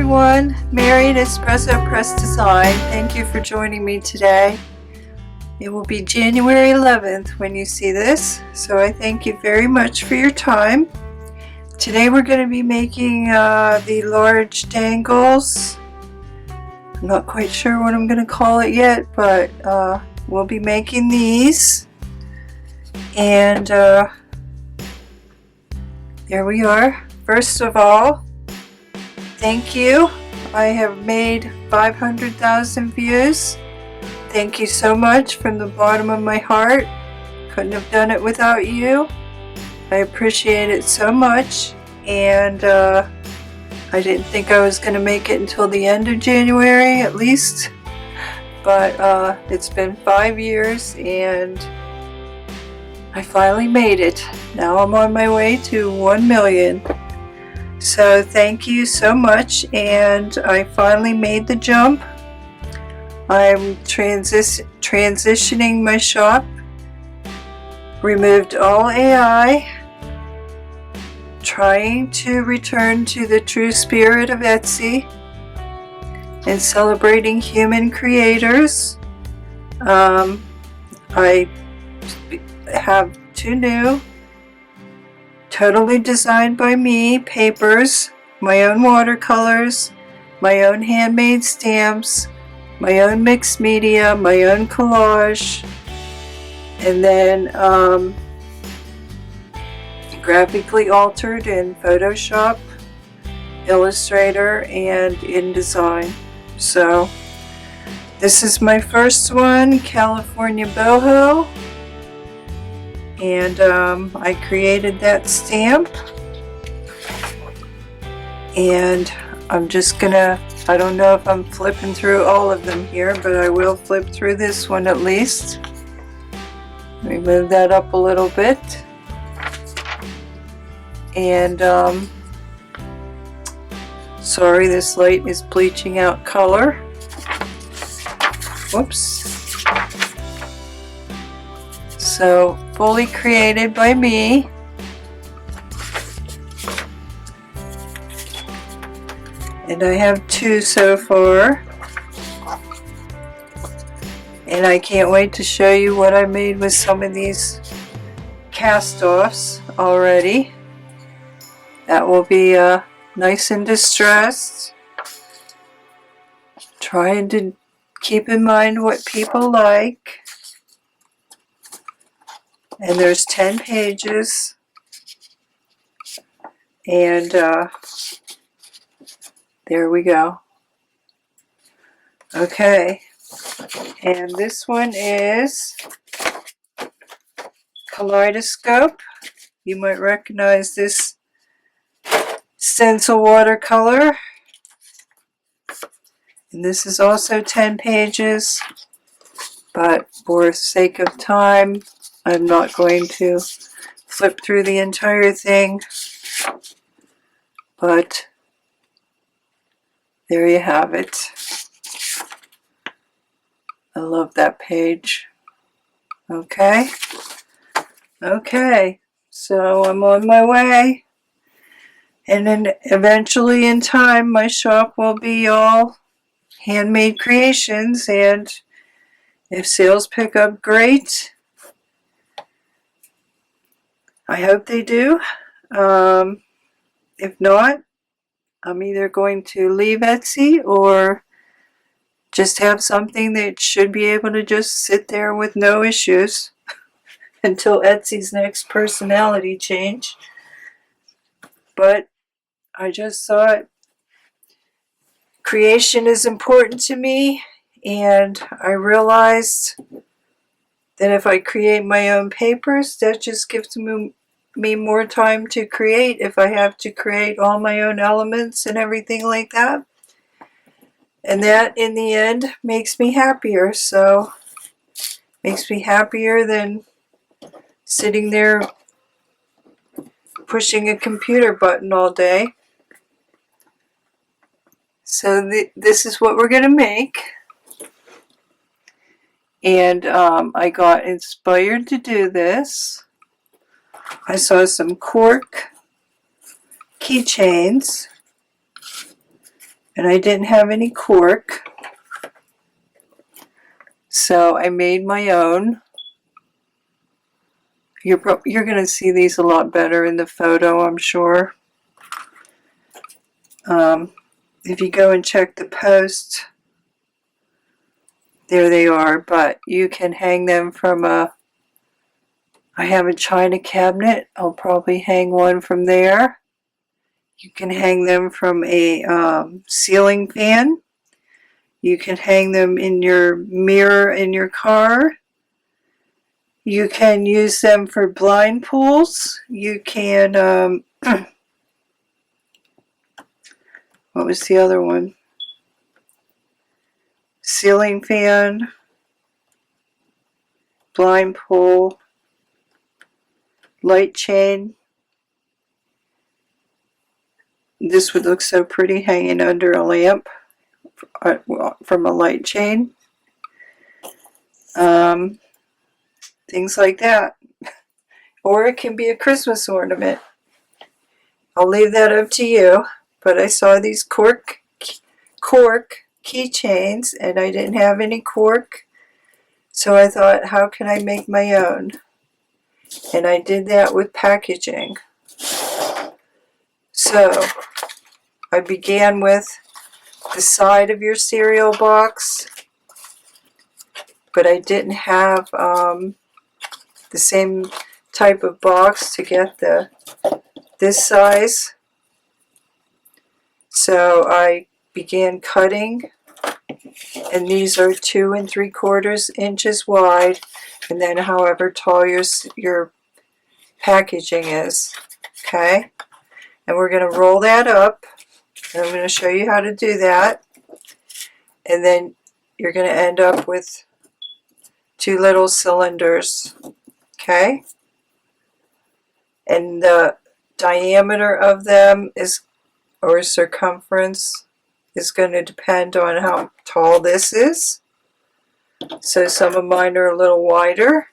everyone, Mary at Espresso Press Design. Thank you for joining me today. It will be January 11th when you see this, so I thank you very much for your time. Today we're going to be making the large dangles. I'm not quite sure what I'm going to call it yet, but we'll be making these. And there we are. First of all, thank you. I have made 500,000 views. Thank you so much from the bottom of my heart. Couldn't have done it without you. I appreciate it so much, and I didn't think I was going to make it until the end of January at least, but it's been 5 years and I finally made it. Now I'm on my way to 1 million. So thank you so much, and I finally made the jump. I'm transitioning my shop, removed all AI, trying to return to the true spirit of Etsy and celebrating human creators. I have 2 new, totally designed by me, papers, my own watercolors, my own handmade stamps, my own mixed media, my own collage, and then graphically altered in Photoshop, Illustrator, and InDesign. So this is my first one, California Boho, and I created that stamp, and I'm just gonna, I don't know if I'm flipping through all of them here, but I will flip through this one at least. Let me move that up a little bit. And sorry, this light is bleaching out color. Whoops. So fully created by me. And I have 2 so far. And I can't wait to show you what I made with some of these cast-offs already. That will be nice and distressed. Trying to keep in mind what people like. And there's 10 pages. And there we go. Okay. And this one is Kaleidoscope. You might recognize this stencil watercolor. And this is also 10 pages, but for sake of time, I'm not going to flip through the entire thing. But there you have it. I love that page. Okay. Okay. So I'm on my way. And then eventually in time, my shop will be all handmade creations. And if sales pick up, great. I hope they do. If not, I'm either going to leave Etsy or just have something that should be able to just sit there with no issues until Etsy's next personality change. But I just thought creation is important to me, and I realized that if I create my own papers, that just gives me more time to create if I have to create all my own elements and everything like that. And that in the end makes me happier. So makes me happier than sitting there pushing a computer button all day. So this is what we're going to make. And I got inspired to do this. I saw some cork keychains and I didn't have any cork, so I made my own. You're going to see these a lot better in the photo, I'm sure. If you go and check the post, there they are, but you can hang them from a, I have a china cabinet, I'll probably hang one from there. You can hang them from a ceiling fan. You can hang them in your mirror in your car. You can use them for blind pulls. You can, what was the other one? Ceiling fan, blind pull, light chain. This would look so pretty hanging under a lamp from a light chain. Things like that. Or it can be a Christmas ornament. I'll leave that up to you. But I saw these cork keychains, and I didn't have any cork. So I thought, how can I make my own? And I did that with packaging. So I began with the side of your cereal box, but I didn't have the same type of box to get this size. So I began cutting, and these are 2 3/4 inches wide, and then however tall your packaging is. Okay, and we're going to roll that up, and I'm going to show you how to do that. And then you're going to end up with 2 little cylinders. Okay, and the diameter of them is, or circumference, is going to depend on how tall this is. So some of mine are a little wider,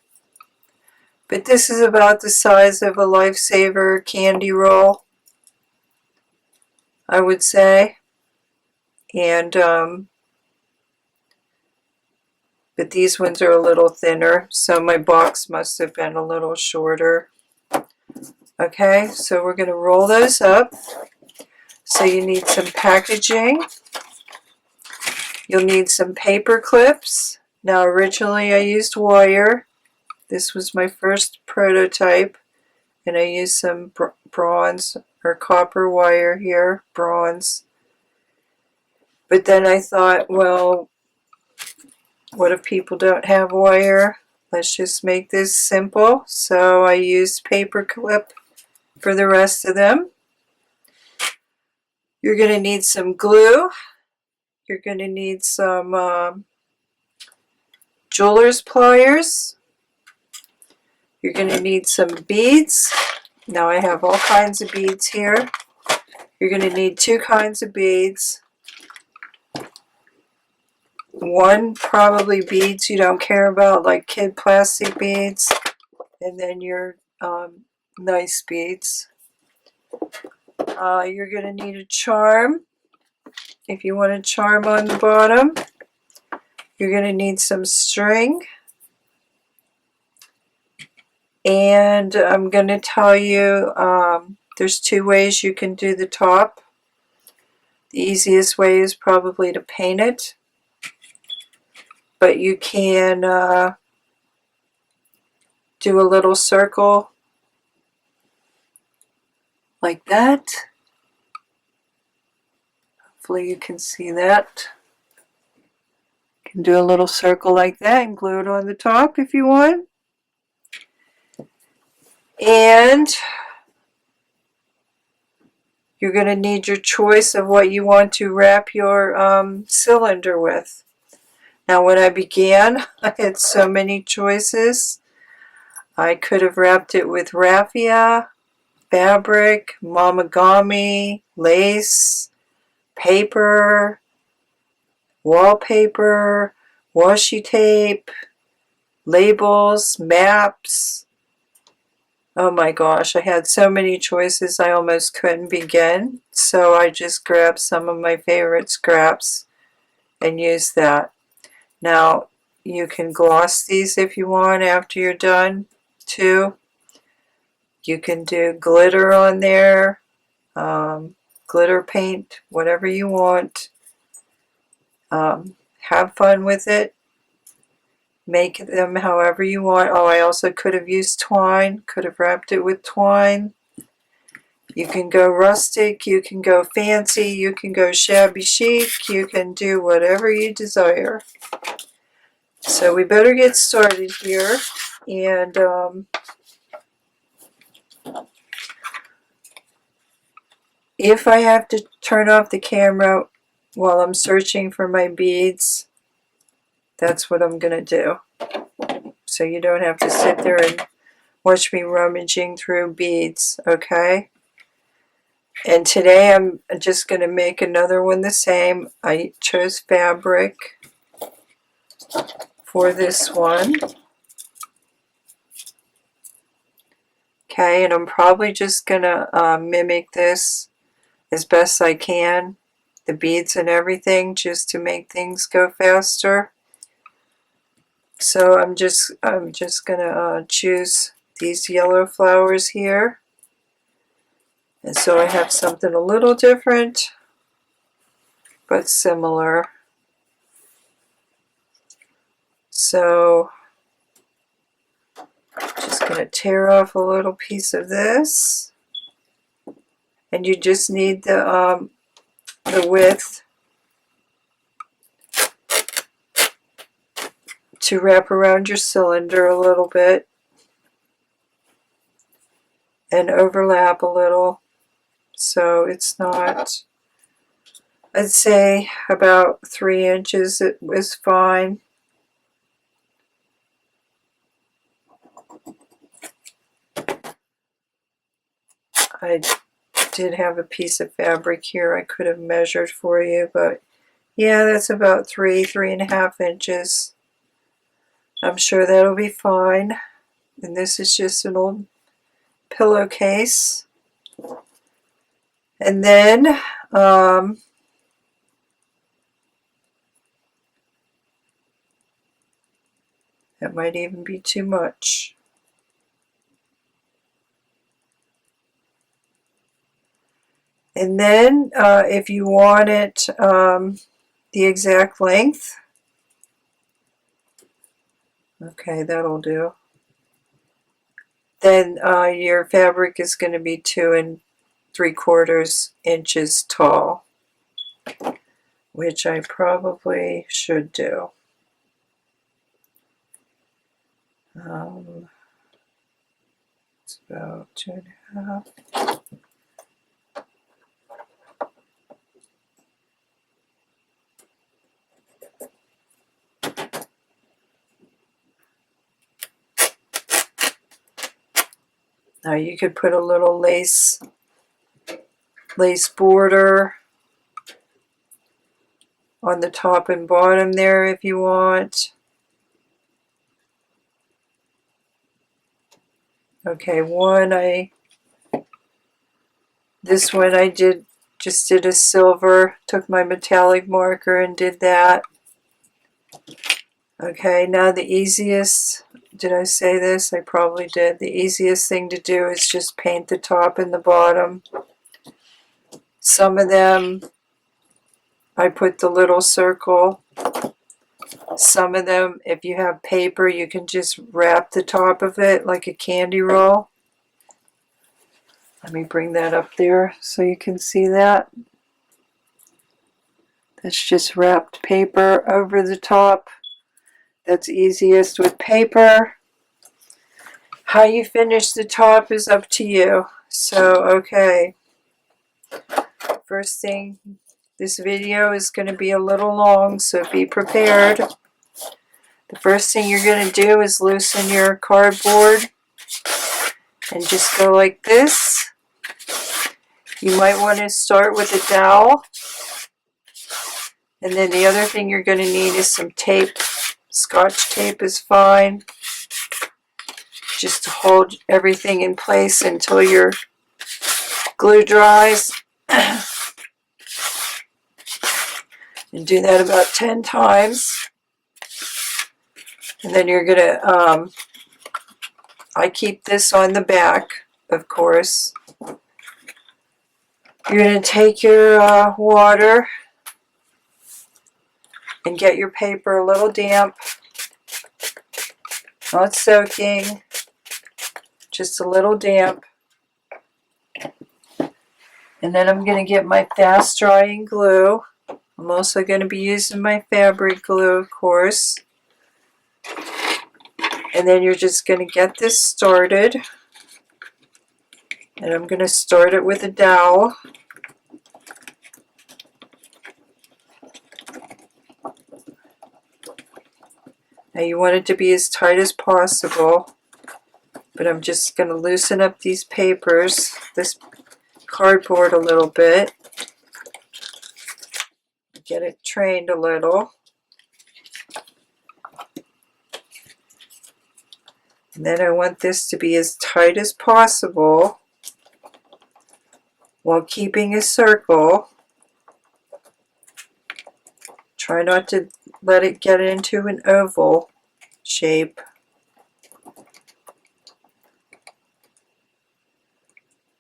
but this is about the size of a Lifesaver candy roll, I would say. And but these ones are a little thinner, so my box must have been a little shorter. Okay, so we're going to roll those up. So you need some packaging. You'll need some paper clips. Now originally I used wire. This was my first prototype, and I used some bronze or copper wire here, bronze. But then I thought, well, what if people don't have wire? Let's just make this simple. So I used paper clip for the rest of them. You're going to need some glue. You're going to need some jeweler's pliers. You're going to need some beads. Now I have all kinds of beads here. You're going to need 2 kinds of beads. One probably beads you don't care about, like kid plastic beads, and then your nice beads. You're going to need a charm if you want a charm on the bottom. You're going to need some string. And I'm going to tell you there's 2 ways you can do the top. The easiest way is probably to paint it. But you can do a little circle like that. Hopefully you can see that. You can do a little circle like that and glue it on the top if you want. And you're going to need your choice of what you want to wrap your cylinder with. Now when I began, I had so many choices. I could have wrapped it with raffia, fabric, momigami, lace, paper, wallpaper, washi tape, labels, maps, Oh my gosh, I had so many choices I almost couldn't begin. So I just grabbed some of my favorite scraps and used that. Now you can gloss these if you want after you're done too. You can do glitter on there, glitter paint, whatever you want. Have fun with it. Make them however you want. Oh, I also could have used twine, could have wrapped it with twine. You can go rustic, you can go fancy, you can go shabby chic, you can do whatever you desire. So we better get started here. And if I have to turn off the camera while I'm searching for my beads, that's what I'm going to do. So you don't have to sit there and watch me rummaging through beads, okay? And today I'm just going to make another one the same. I chose fabric for this one. Okay, and I'm probably just going to mimic this as best I can, the beads and everything, just to make things go faster. So I'm just going to choose these yellow flowers here. And so I have something a little different, but similar. So just going to tear off a little piece of this. And you just need the width to wrap around your cylinder a little bit and overlap a little. So it's not, I'd say about 3 inches it was fine. I did have a piece of fabric here I could have measured for you, but yeah, that's about 3.5 inches. I'm sure that'll be fine. And this is just an old pillowcase. And then that might even be too much. And then if you want it the exact length, okay, that'll do. Then your fabric is going to be 2 3/4 inches tall, which I probably should do. It's about 2.5. Now you could put a little lace border on the top and bottom there if you want. Okay, this one I just did a silver, took my metallic marker and did that. Okay, now the easiest, did I say this? I probably did. The easiest thing to do is just paint the top and the bottom. Some of them, I put the little circle. Some of them, if you have paper, you can just wrap the top of it like a candy roll. Let me bring that up there so you can see that. That's just wrapped paper over the top. That's easiest with paper. How you finish the top is up to you. So, okay. First thing, this video is going to be a little long, so be prepared. The first thing you're going to do is loosen your cardboard and just go like this. You might want to start with a dowel. And then the other thing you're going to need is some tape. Scotch tape is fine. just to hold everything in place until your glue dries. And do that about 10 times. And then you're going to, I keep this on the back, of course. You're going to take your water and get your paper a little damp, not soaking, just a little damp. And then I'm going to get my fast drying glue. I'm also going to be using my fabric glue, of course. And then you're just going to get this started. And I'm going to start it with a dowel. Now you want it to be as tight as possible. But I'm just going to loosen up these papers, this cardboard a little bit. Get it trained a little. And then I want this to be as tight as possible while keeping a circle. Try not to let it get into an oval shape.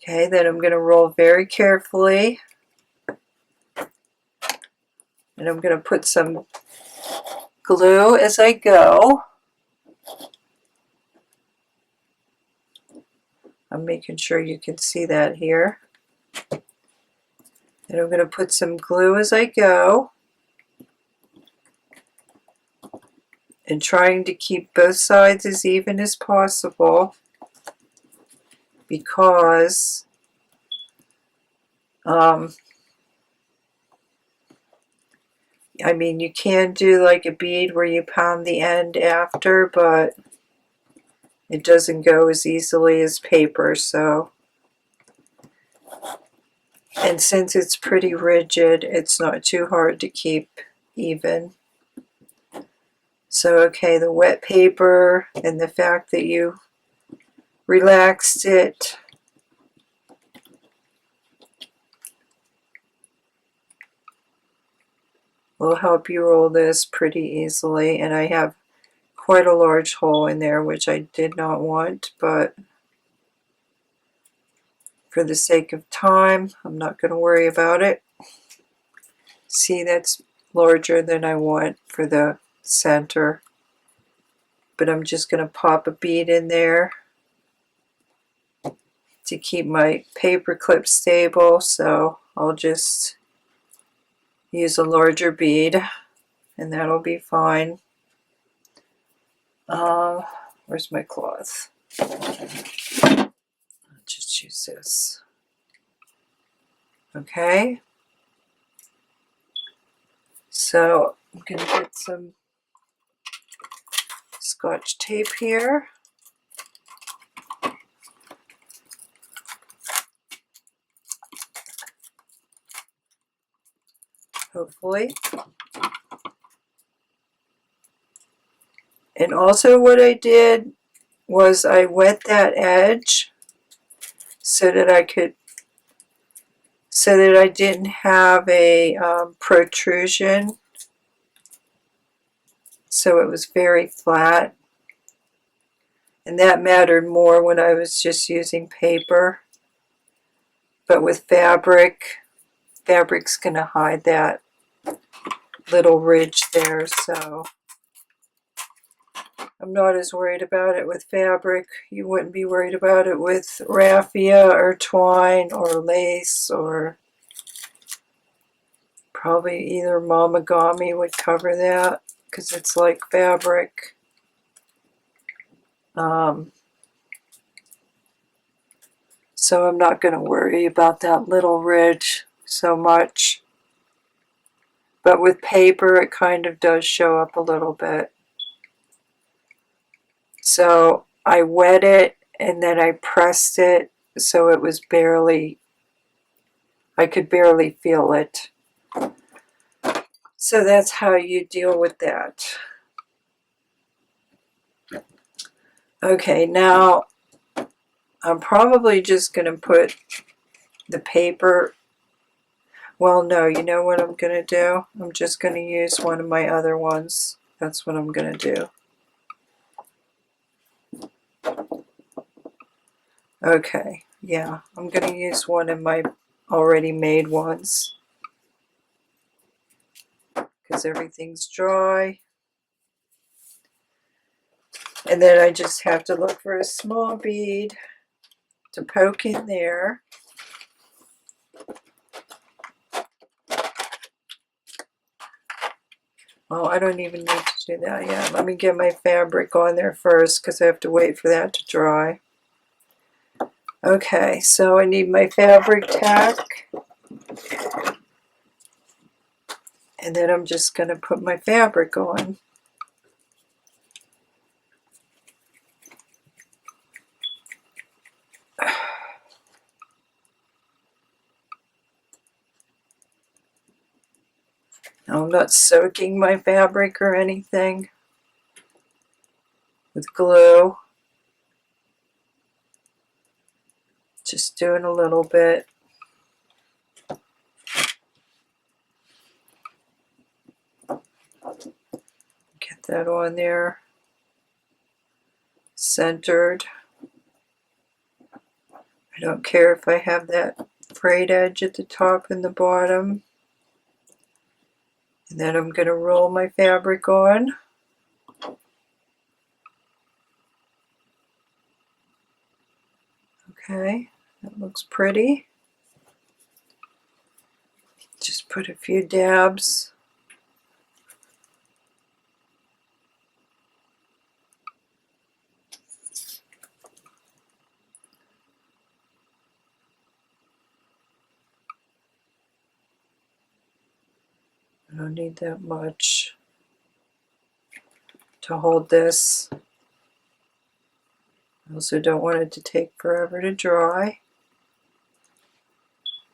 Okay, then I'm going to roll very carefully. And I'm going to put some glue as I go. I'm making sure you can see that here. And I'm going to put some glue as I go. And trying to keep both sides as even as possible, because I mean, you can do like a bead where you pound the end after, but it doesn't go as easily as paper. So, and since it's pretty rigid, it's not too hard to keep even. So, okay, the wet paper and the fact that you relaxed it will help you roll this pretty easily. And I have quite a large hole in there, which I did not want, but for the sake of time, I'm not going to worry about it. See, that's larger than I want for the center. But I'm just going to pop a bead in there to keep my paper clip stable, so I'll just use a larger bead and that'll be fine. Where's my cloth? I'll just use this. Okay, so I'm going to get some Scotch tape here. Hopefully. And also what I did was I wet that edge so that I didn't have a protrusion. So it was very flat. And that mattered more when I was just using paper. But with fabric's going to hide that little ridge there, so I'm not as worried about it with fabric. You wouldn't be worried about it with raffia or twine or lace, or probably either momigami would cover that because it's like fabric. So I'm not going to worry about that little ridge so much. But with paper, it kind of does show up a little bit. So I wet it and then I pressed it so it was barely, I could barely feel it. So that's how you deal with that. Okay, now I'm probably just going to put the paper. Well, no, you know what I'm going to do? I'm just going to use one of my other ones. That's what I'm going to do. Okay, yeah, I'm going to use one of my already made ones because everything's dry. And then I just have to look for a small bead to poke in there. Oh, I don't even need to do that yet. Let me get my fabric on there first because I have to wait for that to dry. Okay, so I need my fabric tack. And then I'm just going to put my fabric on. Now, I'm not soaking my fabric or anything with glue. Just doing a little bit. Get that on there. Centered. I don't care if I have that frayed edge at the top and the bottom. And then I'm going to roll my fabric on. Okay, that looks pretty. Just put a few dabs. I don't need that much to hold this. I also don't want it to take forever to dry.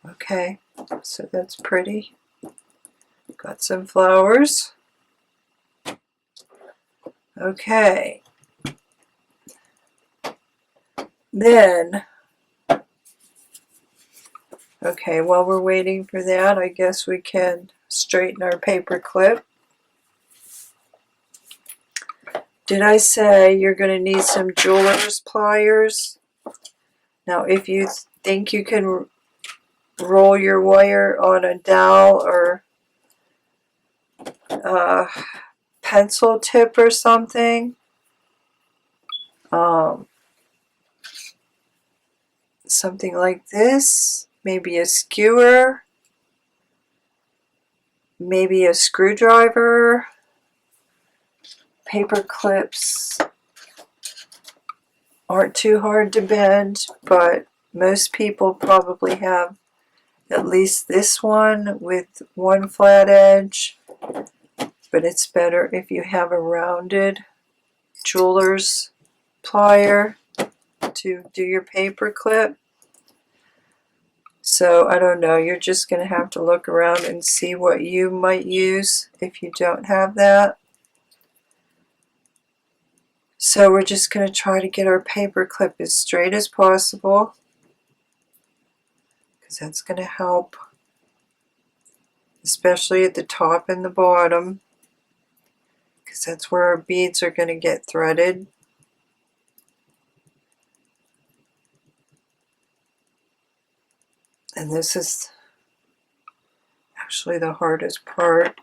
Okay, so that's pretty. Got some flowers. Okay. Then, okay, while we're waiting for that, I guess we can straighten our paper clip. Did I say you're going to need some jeweler's pliers? Now, if you think you can roll your wire on a dowel or pencil tip or something, something like this, maybe a skewer, maybe a screwdriver. Paper clips aren't too hard to bend, but most people probably have at least this one with one flat edge, but it's better if you have a rounded jeweler's plier to do your paper clip. So I don't know, you're just going to have to look around and see what you might use if you don't have that. So we're just going to try to get our paper clip as straight as possible, because that's going to help, especially at the top and the bottom, because that's where our beads are going to get threaded. And this is actually the hardest part.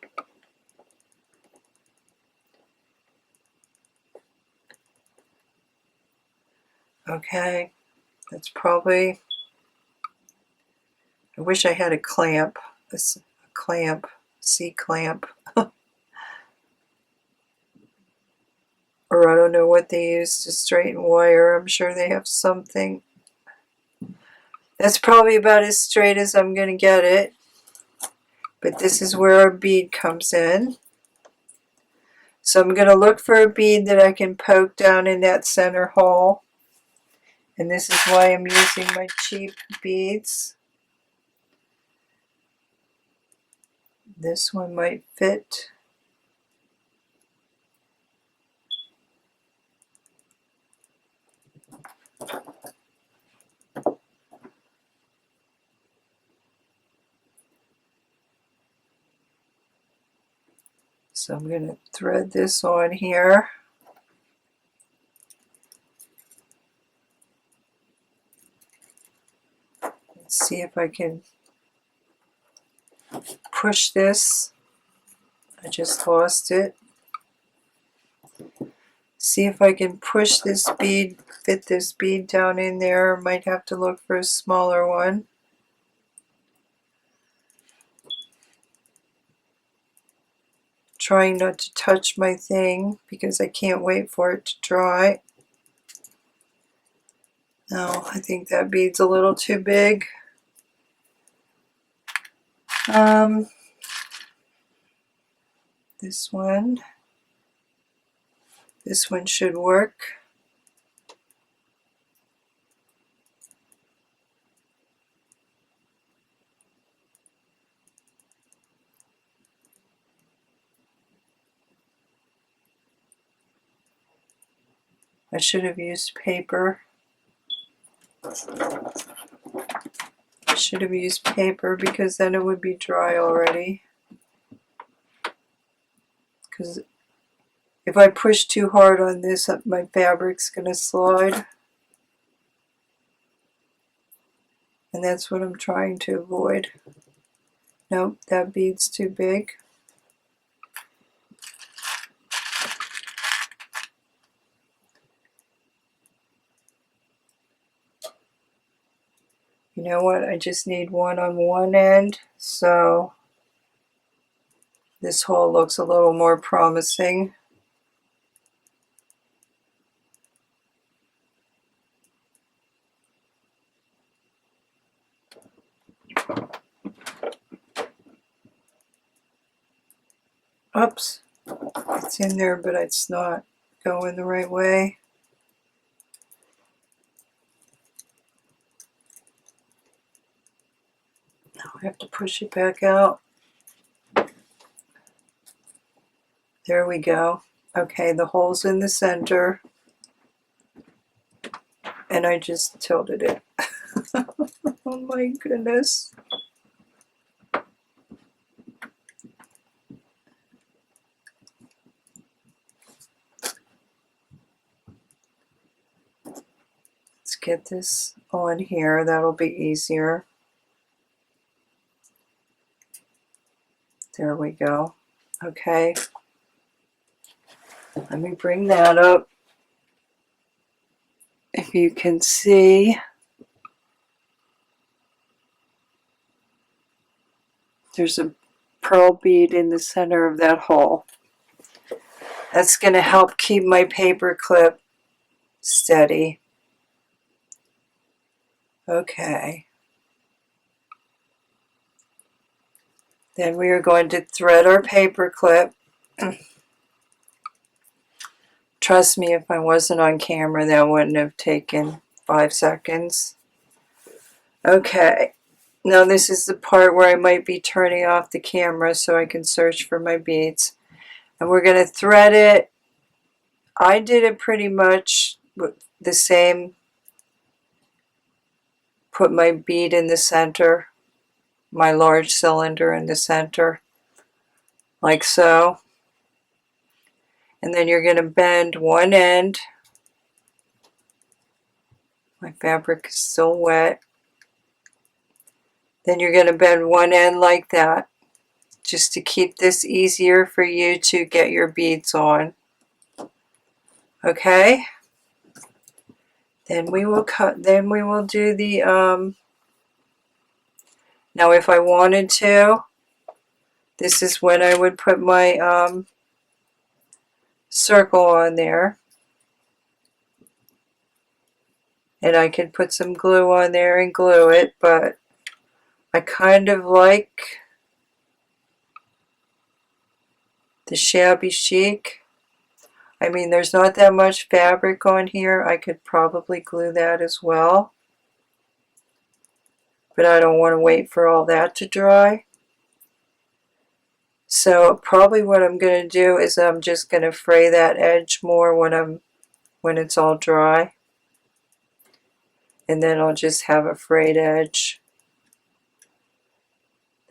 Okay, that's probably, I wish I had a clamp, a clamp, C-clamp. Or I don't know what they use to straighten wire. I'm sure they have something. That's probably about as straight as I'm going to get it. But this is where our bead comes in. So I'm going to look for a bead that I can poke down in that center hole. And this is why I'm using my cheap beads. This one might fit. So I'm going to thread this on here. Let's see if I can push this. I just lost it. See if I can push this bead, fit this bead down in there. Might have to look for a smaller one. Trying not to touch my thing because I can't wait for it to dry. No, I think that bead's a little too big. This one should work. I should have used paper. I should have used paper because then it would be dry already. Because if I push too hard on this, my fabric's going to slide. And that's what I'm trying to avoid. Nope, that bead's too big. You know what? I just need one on one end, so this hole looks a little more promising. Oops, it's in there, but it's not going the right way. Now I have to push it back out. There we go. Okay, the hole's in the center, and I just tilted it. Oh my goodness. Let's get this on here. That'll be easier. There we go. Okay. Let me bring that up. If you can see, there's a pearl bead in the center of that hole. That's going to help keep my paper clip steady. Okay. Then we are going to thread our paper clip. Trust me, if I wasn't on camera, that wouldn't have taken 5 seconds. Okay. Now this is the part where I might be turning off the camera so I can search for my beads. And we're going to thread it. I did it pretty much with the same. Put my bead in the center, my large cylinder in the center, like so. And then you're going to bend one end. My fabric is still wet. Then you're going to bend one end like that, just to keep this easier for you to get your beads on. Okay? Then we will cut, then we will do the, now if I wanted to, this is when I would put my circle on there. And I could put some glue on there and glue it, but I kind of like the shabby chic. I mean, there's not that much fabric on here. I could probably glue that as well. But I don't want to wait for all that to dry. So probably what I'm going to do is I'm just going to fray that edge more when it's all dry. And then I'll just have a frayed edge.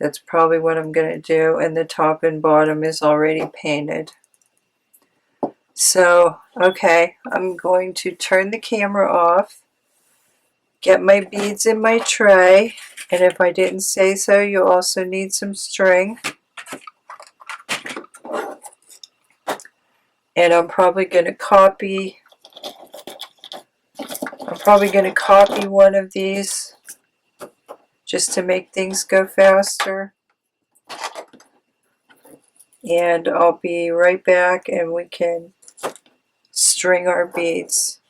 That's probably what I'm going to do, and the top and bottom is already painted. So, okay, I'm going to turn the camera off, get my beads in my tray, and if I didn't say so, you also need some string. And I'm probably going to copy one of these just to make things go faster. And I'll be right back and we can string our beads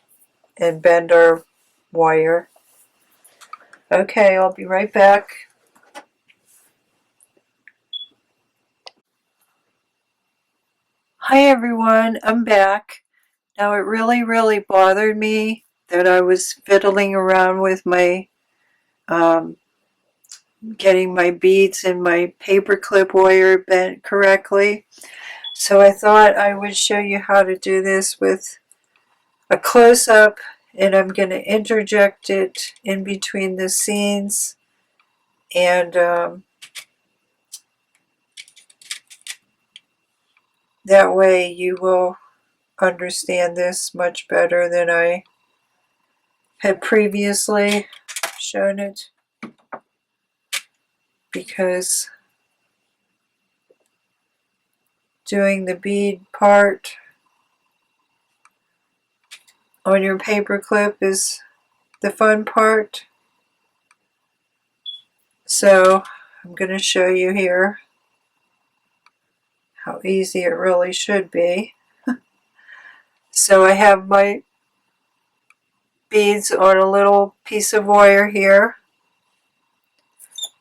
and bend our wire. Okay, I'll be right back. Hi everyone, I'm back. Now it really bothered me that I was fiddling around with my getting my beads and my paperclip wire bent correctly. So I thought I would show you how to do this with a close-up, and I'm going to interject it in between the scenes, and that way you will understand this much better than I had previously shown it, because doing the bead part on your paperclip is the fun part. So I'm going to show you here how easy it really should be. So I have my beads on a little piece of wire here,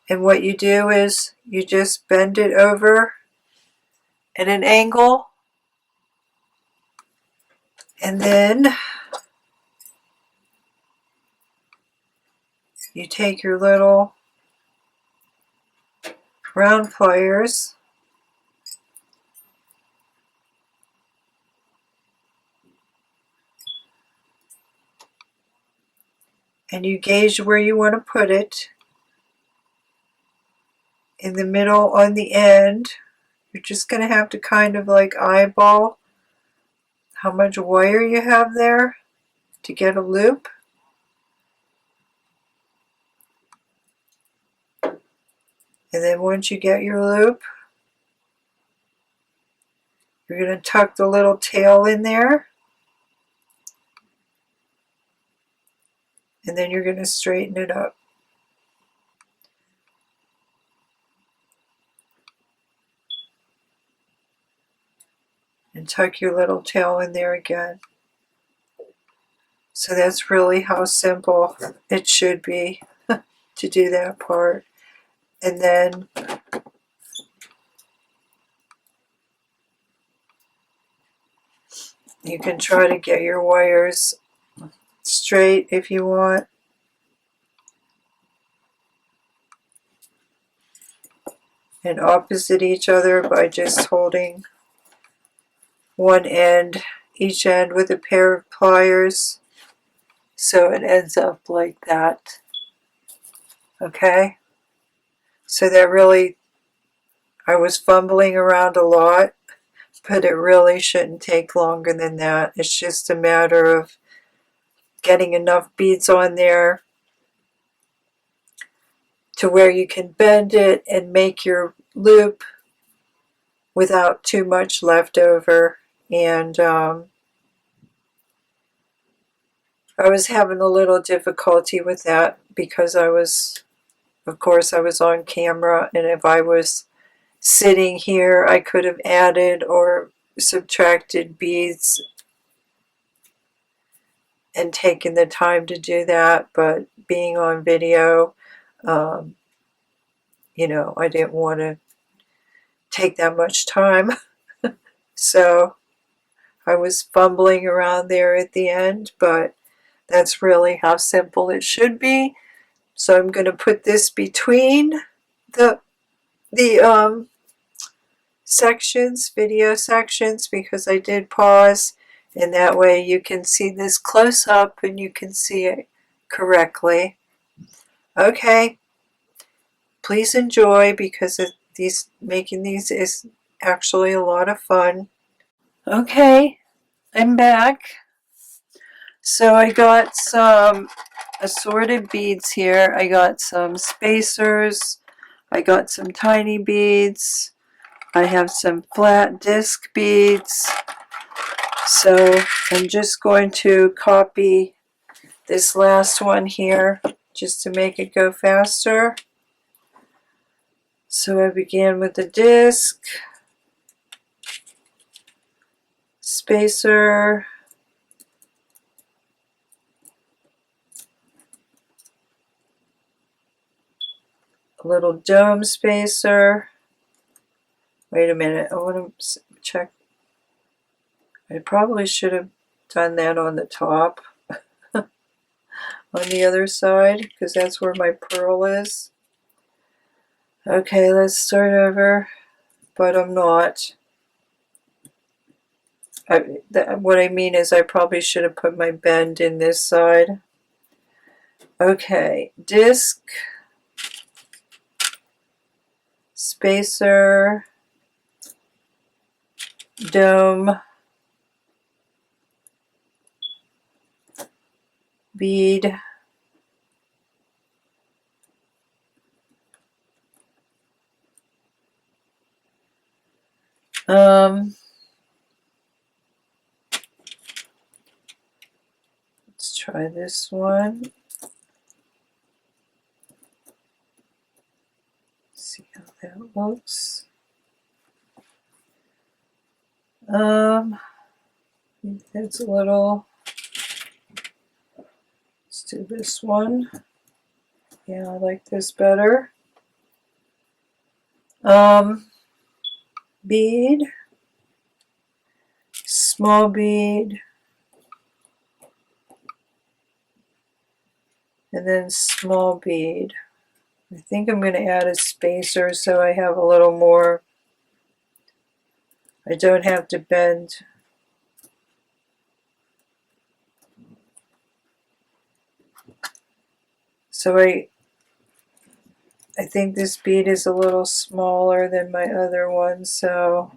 and what you do is you just bend it over at an angle, and then you take your little round pliers and you gauge where you want to put it. In the middle, on the end, you're just going to have to kind of like eyeball how much wire you have there to get a loop. And then once you get your loop, you're going to tuck the little tail in there, and then you're going to straighten it up. And tuck your little tail in there again. So that's really how simple it should be to do that part. And then you can try to get your wires straight if you want. And opposite each other by just holding one end, each end with a pair of pliers, so it ends up like that. Okay? So that really, I was fumbling around a lot, but it really shouldn't take longer than that. It's just a matter of getting enough beads on there to where you can bend it and make your loop without too much left over. And I was having a little difficulty with that because of course I was on camera, and if I was sitting here I could have added or subtracted beads and taken the time to do that, but being on video, you know, I didn't want to take that much time. So I was fumbling around there at the end, but that's really how simple it should be. So I'm going to put this between the sections, video sections, because I did pause, and that way you can see this close up and you can see it correctly. Okay, please enjoy, because making these is actually a lot of fun. Okay, I'm back. So I got some assorted beads here. I got some spacers. I got some tiny beads. I have some flat disc beads. So I'm just going to copy this last one here just to make it go faster. So I began with the disc, spacer, a little dome spacer. Wait a minute, I want to check. I probably should have done that on the top, on the other side, because that's where my pearl is. Okay, let's start over, but I'm not. What I mean is I probably should have put my bend in this side. Okay, disc, spacer, dome, bead, let's try this one. See how that looks. That's a little. Let's do this one. Yeah, I like this better. Bead, small bead, and then small bead. I think I'm going to add a spacer so I have a little more. I don't have to bend. So I think this bead is a little smaller than my other one, so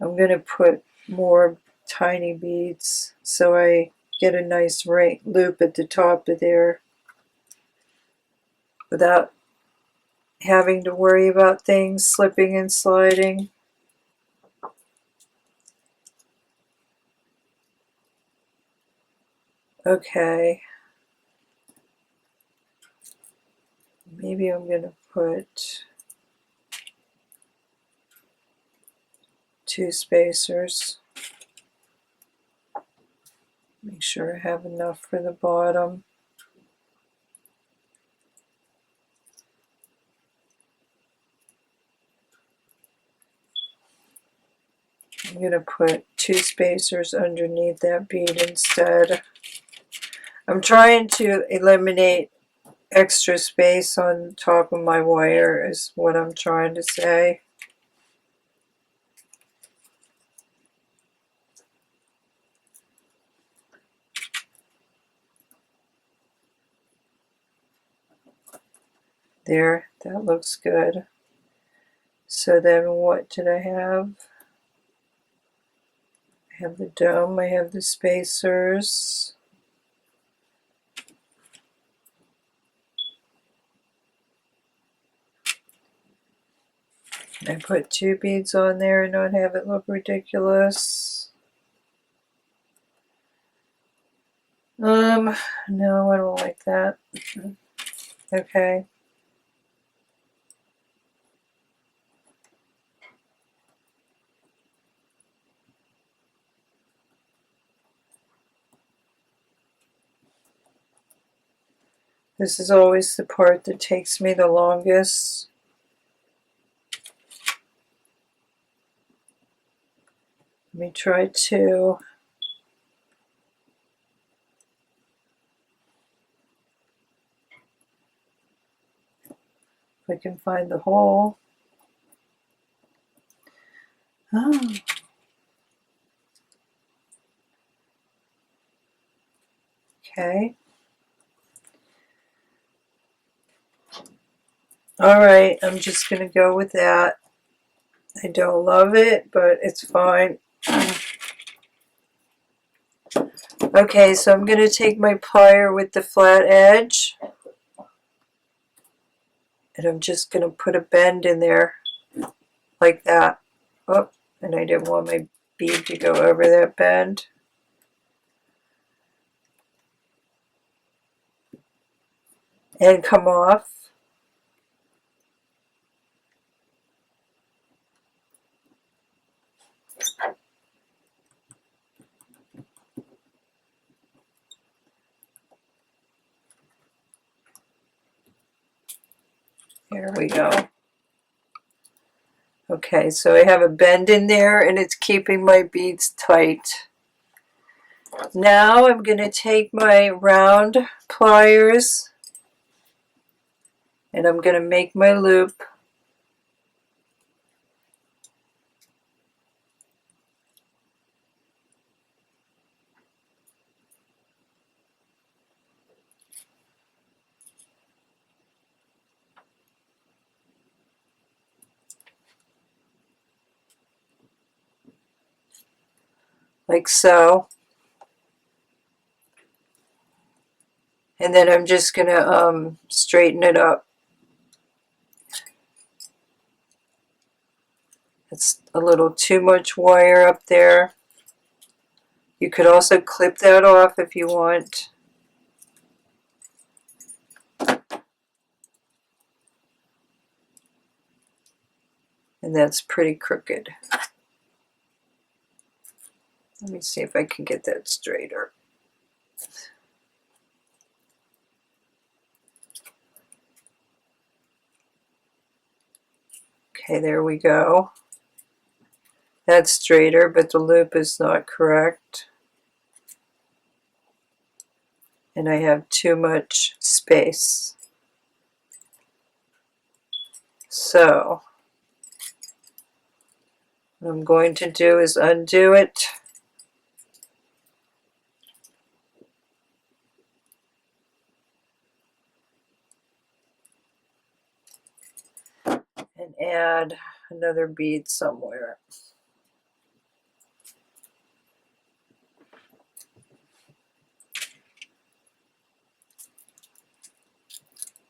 I'm going to put more tiny beads so I get a nice loop at the top of there without having to worry about things slipping and sliding. Okay. Maybe I'm going to put 2 spacers. Make sure I have enough for the bottom. I'm going to put 2 spacers underneath that bead instead. I'm trying to eliminate extra space on top of my wire is what I'm trying to say. There, that looks good. So then what did I have? I have the dome, I have the spacers. I put 2 beads on there and not have it look ridiculous. No, I don't like that. Okay. This is always the part that takes me the longest. Let me try 2. If I can find the hole. Oh. Okay. Alright, I'm just going to go with that. I don't love it, but it's fine. Okay, so I'm going to take my plier with the flat edge, and I'm just going to put a bend in there like that. Oh, and I didn't want my bead to go over that bend. And come off. There we go. Okay, so I have a bend in there and it's keeping my beads tight. Now I'm going to take my round pliers and I'm going to make my loop. Like so. And then I'm just going to straighten it up. It's a little too much wire up there. You could also clip that off if you want. And that's pretty crooked. Let me see if I can get that straighter. Okay, there we go. That's straighter, but the loop is not correct. And I have too much space. So, what I'm going to do is undo it. And add another bead somewhere.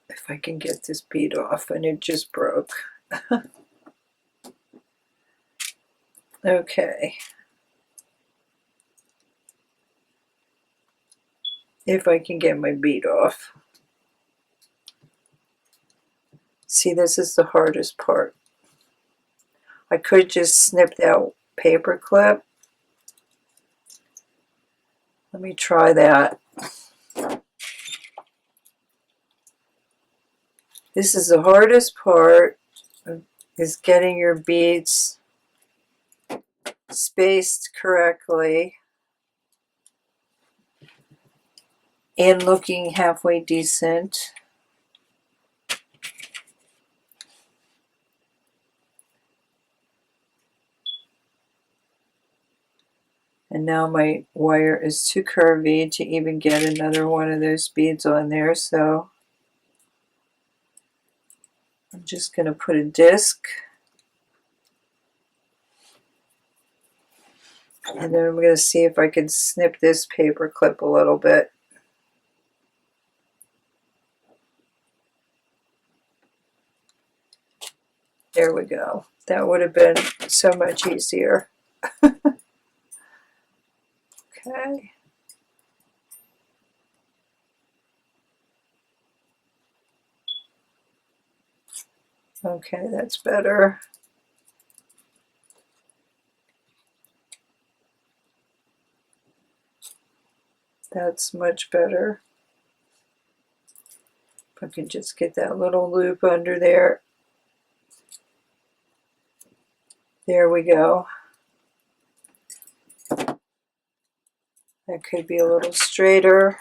If I can get this bead off, and it just broke. Okay. If I can get my bead off. See, this is the hardest part. I could just snip that paper clip. Let me try that. This is the hardest part, is getting your beads spaced correctly and looking halfway decent. And now my wire is too curvy to even get another one of those beads on there, so I'm just going to put a disc. And then I'm going to see if I can snip this paper clip a little bit. There we go. That would have been so much easier. Okay. Okay, that's better. That's much better. If I can just get that little loop under there. There we go. That could be a little straighter.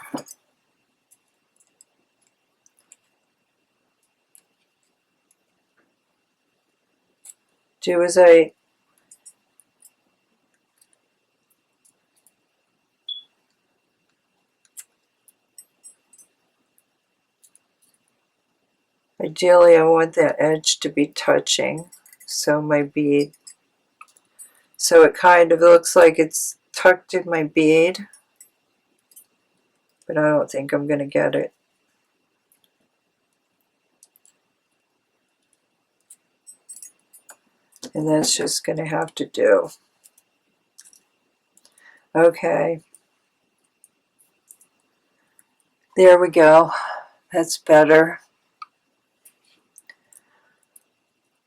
Do as I Ideally, I want that edge to be touching, so my bead, so it kind of looks like it's tucked in my bead, but I don't think I'm going to get it. And that's just going to have to do. Okay. There we go. That's better.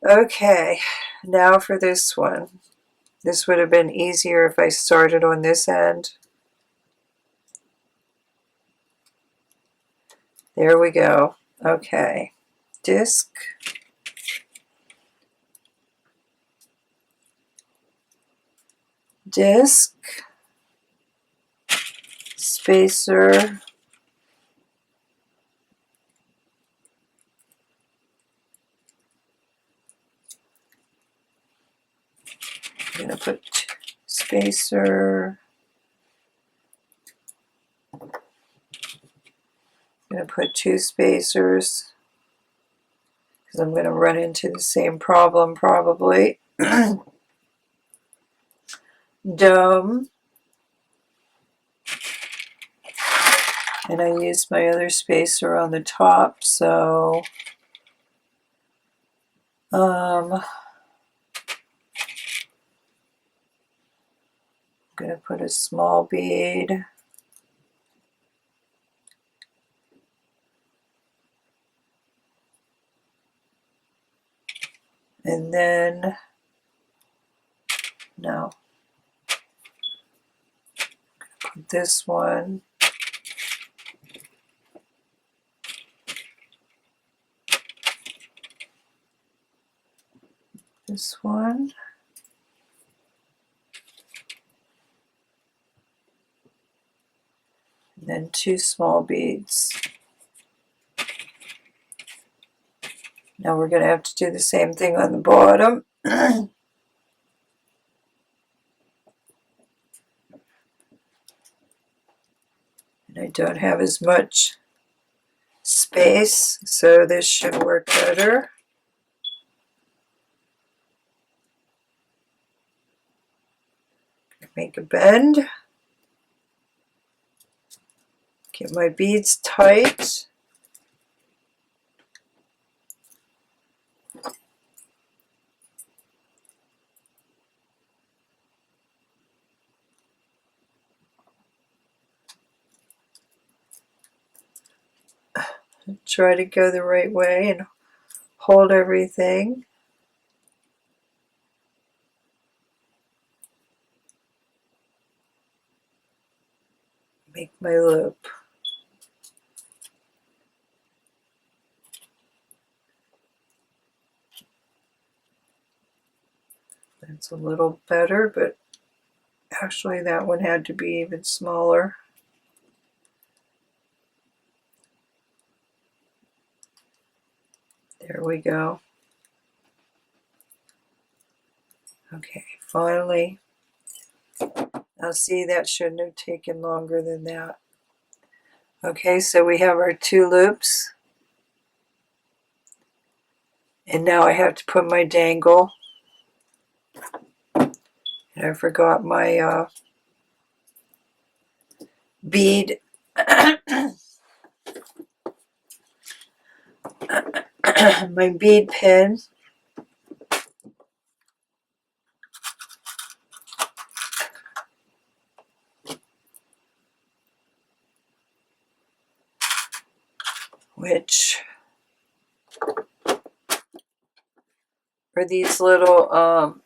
Okay, now for this one. This would have been easier if I started on this end. There we go. Okay. Disc. Disc. Spacer. I'm going to put spacer. I'm going to put 2 spacers because I'm going to run into the same problem probably. Dome. And I used my other spacer on the top, so I'm going to put a small bead. And then, no, put this one. This one. And then 2 small beads. Now we're going to have to do the same thing on the bottom. And I don't have as much space, so this should work better. Make a bend. Get my beads tight. Try to go the right way and hold everything. Make my loop. That's a little better, but actually that one had to be even smaller. There we go. Okay, finally. Now see, that shouldn't have taken longer than that. Okay, so we have our 2 loops. And now I have to put my dangle. And I forgot my bead. My bead pin. Which are these little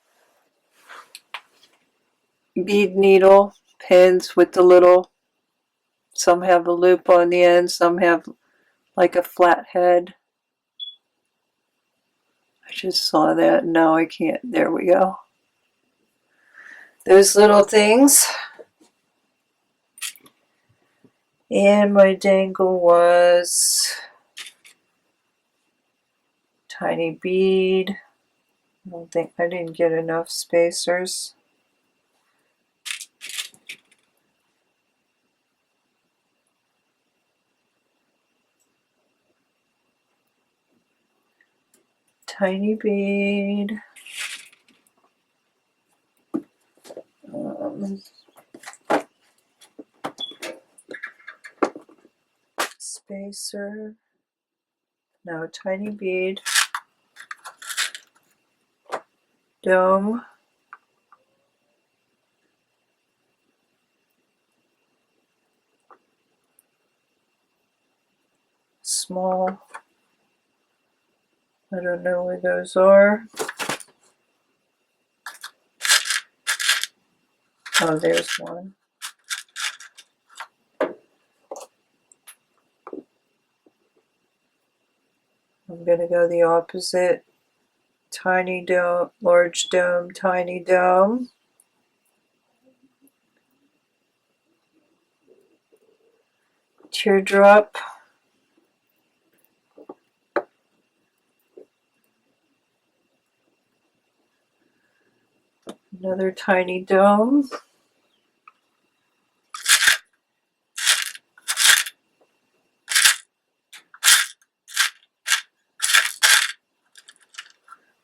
bead needle pins with the little, some have a loop on the end, some have like a flat head. I just saw that. No, I can't. There we go. Those little things. And my dangle was tiny bead. I don't think I didn't get enough spacers. tiny bead. Spacer. No, tiny bead. Dome. Small. I don't know where those are. Oh, there's one. I'm going to go the opposite. Tiny dome, large dome, tiny dome. Teardrop. Another tiny dome.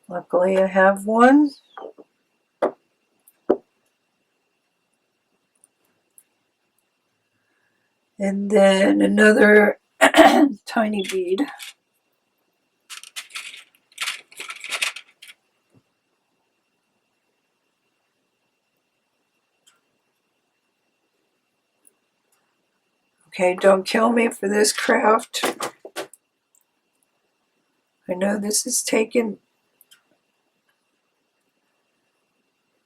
Luckily I have one. And then another tiny bead. Okay, don't kill me for this craft. I know this is taking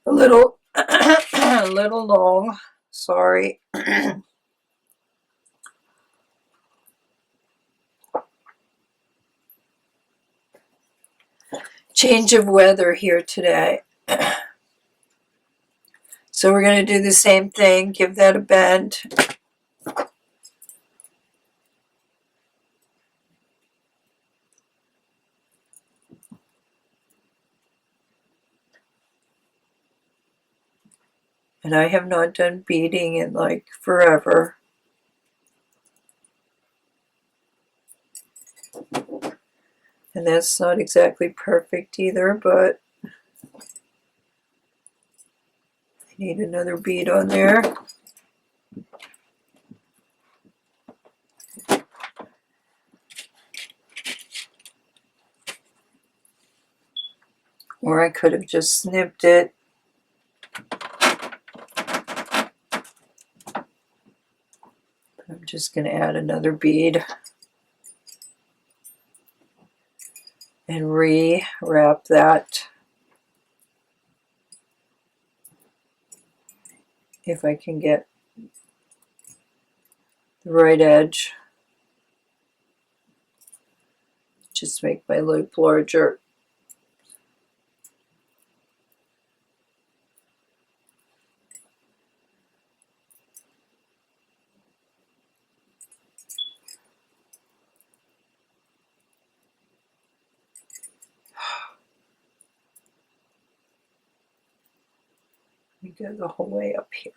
a little a little long. Sorry. Change of weather here today. So we're going to do the same thing. Give that a bend. And I have not done beading in like forever. And that's not exactly perfect either, but I need another bead on there. Or I could have just snipped it. I'm just going to add another bead and re-wrap that if I can get the right edge. Just make my loop larger. Let me go the whole way up here.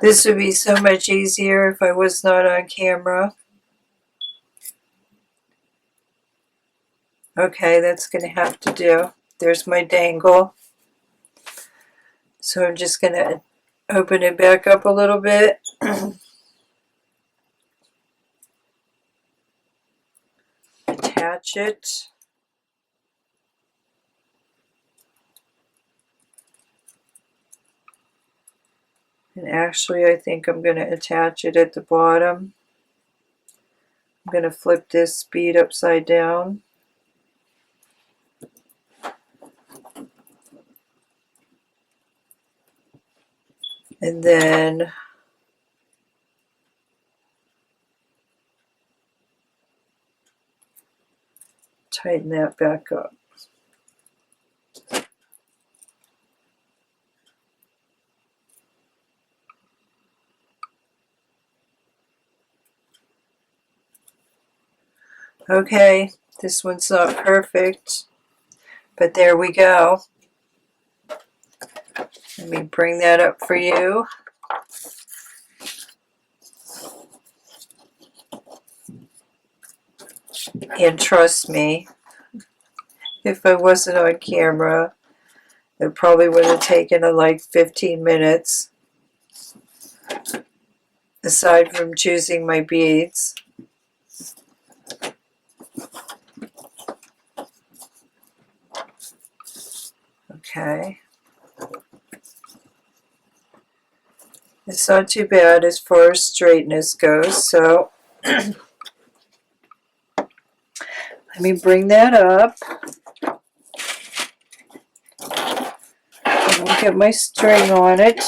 This would be so much easier if I was not on camera. Okay, that's going to have to do. There's my dangle. So I'm just going to open it back up a little bit. Attach it. And actually, I think I'm going to attach it at the bottom. I'm going to flip this bead upside down. And then tighten that back up. Okay, this one's not perfect, but there we go. Let me bring that up for you. And trust me, if I wasn't on camera, it probably would have taken like 15 minutes, aside from choosing my beads. Okay. It's not too bad as far as straightness goes, so let me bring that up. I'll get my string on it.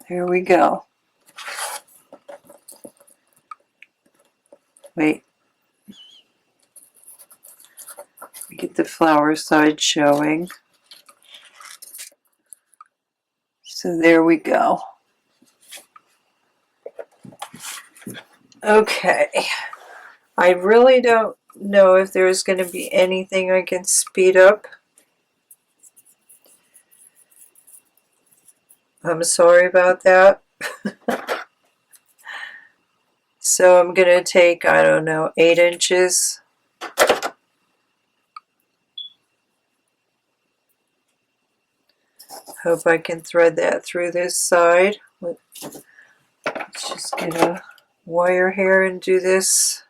There we go. Wait. Get the flower side showing. So there we go. Okay. I really don't know if there's going to be anything I can speed up. I'm sorry about that. So I'm going to take, I don't know, 8 inches. Hope I can thread that through this side. Let's just get a wire here and do this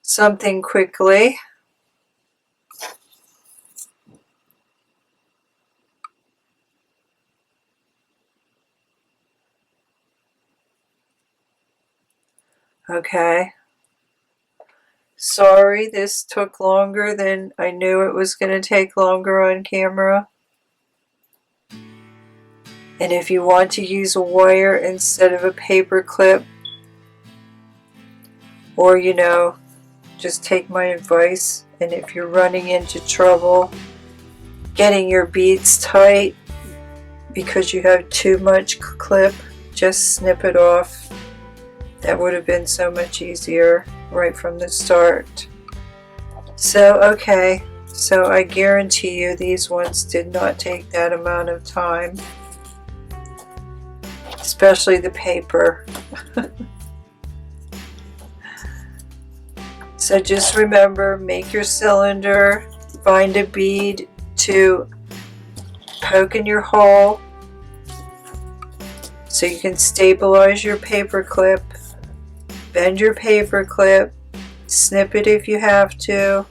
something quickly. Okay. Sorry, this took longer than I knew it was going to take longer on camera. And if you want to use a wire instead of a paper clip, or you know, just take my advice, and if you're running into trouble getting your beads tight because you have too much clip, just snip it off. That would have been so much easier right from the start. So okay, so I guarantee you these ones did not take that amount of time, especially the paper. So just remember, make your cylinder, find a bead to poke in your hole so you can stabilize your paper clip, bend your paper clip, snip it if you have to.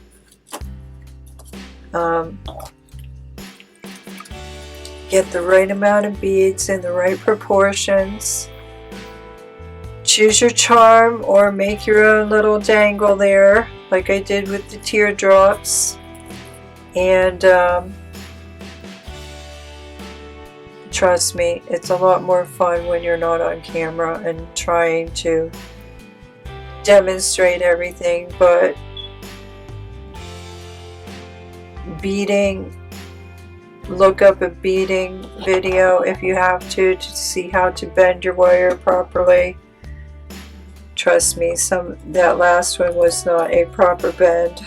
Get the right amount of beads in the right proportions. Choose your charm or make your own little dangle there, like I did with the teardrops. And trust me, it's a lot more fun when you're not on camera and trying to demonstrate everything, but beading, look up a beading video if you have to see how to bend your wire properly. Trust me, that last one was not a proper bend.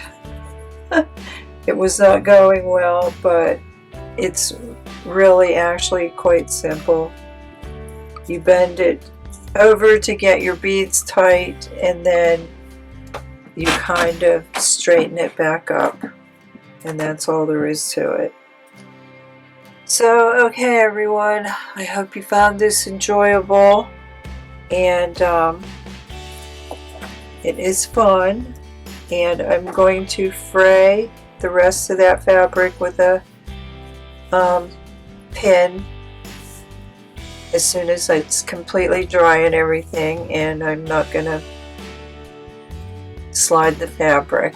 It was not going well, but it's really actually quite simple. You bend it over to get your beads tight, and then you kind of straighten it back up, and that's all there is to it. So okay everyone, I hope you found this enjoyable, and it is fun, and I'm going to fray the rest of that fabric with a pin as soon as it's completely dry and everything, and I'm not going to slide the fabric.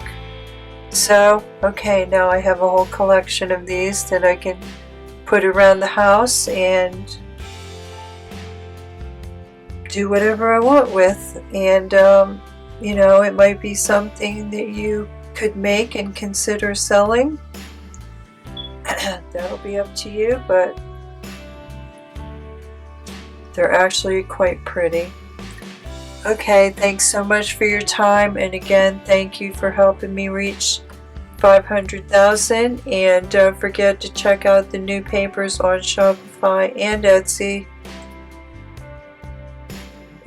So okay, now I have a whole collection of these that I can put around the house and do whatever I want with, and you know, it might be something that you could make and consider selling. That'll be up to you, but They're actually quite pretty. Okay, thanks so much for your time, and again, thank you for helping me reach 500,000, and don't forget to check out the new papers on Shopify and Etsy,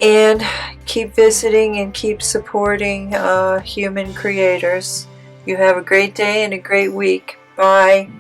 and keep visiting and keep supporting human creators. You have a great day and a great week. Bye.